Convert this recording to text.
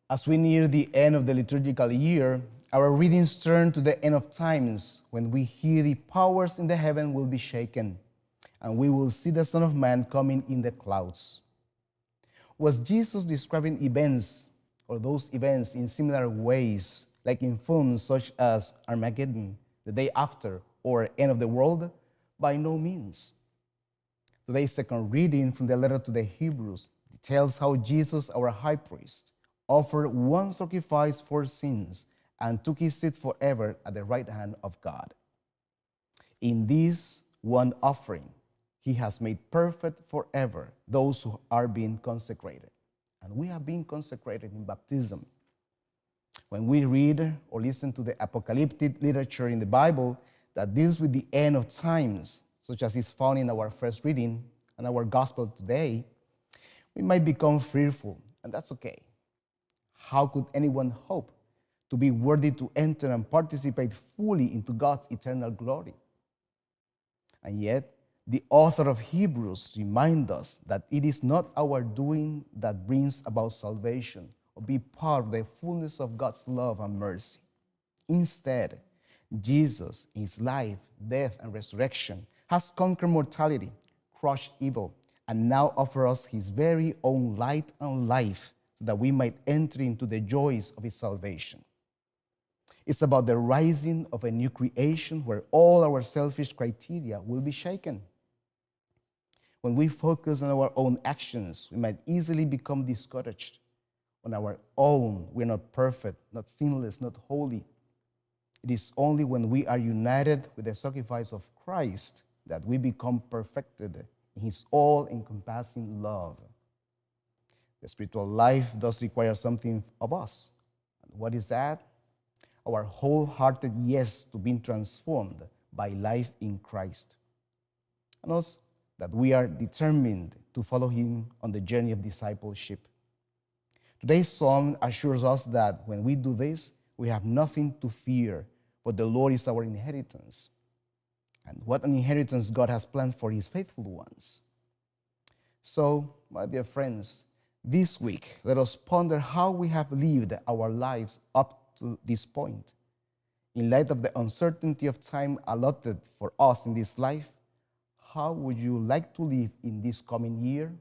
As we near the end of the liturgical year, our readings turn to the end of times when we hear the powers in the heaven will be shaken, and we will see the Son of Man coming in the clouds. Was Jesus describing events or those events in similar ways, like in films such as Armageddon, The Day After, or End of the World? By no means. Today's second reading from the letter to the Hebrews details how Jesus, our high priest, offered one sacrifice for sins and took his seat forever at the right hand of God. In this one offering, he has made perfect forever those who are being consecrated. And we have been consecrated in baptism. When we read or listen to the apocalyptic literature in the Bible that deals with the end of times, such as is found in our first reading and our gospel today, we might become fearful, and that's okay. How could anyone hope to be worthy to enter and participate fully into God's eternal glory? And yet, the author of Hebrews reminds us that it is not our doing that brings about salvation or be part of the fullness of God's love and mercy. Instead, Jesus, in his life, death, and resurrection, has conquered mortality, crushed evil, and now offers us his very own light and life so that we might enter into the joys of his salvation. It's about the rising of a new creation where all our selfish criteria will be shaken. When we focus on our own actions, we might easily become discouraged. On our own, we're not perfect, not sinless, not holy. It is only when we are united with the sacrifice of Christ that we become perfected in his all-encompassing love. The spiritual life does require something of us. And what is that? Our wholehearted yes to being transformed by life in Christ. And also that we are determined to follow him on the journey of discipleship. Today's psalm assures us that when we do this, we have nothing to fear, for the Lord is our inheritance. And what an inheritance God has planned for his faithful ones. So, my dear friends, this week, let us ponder how we have lived our lives up to this point. In light of the uncertainty of time allotted for us in this life, how would you like to live in this coming year?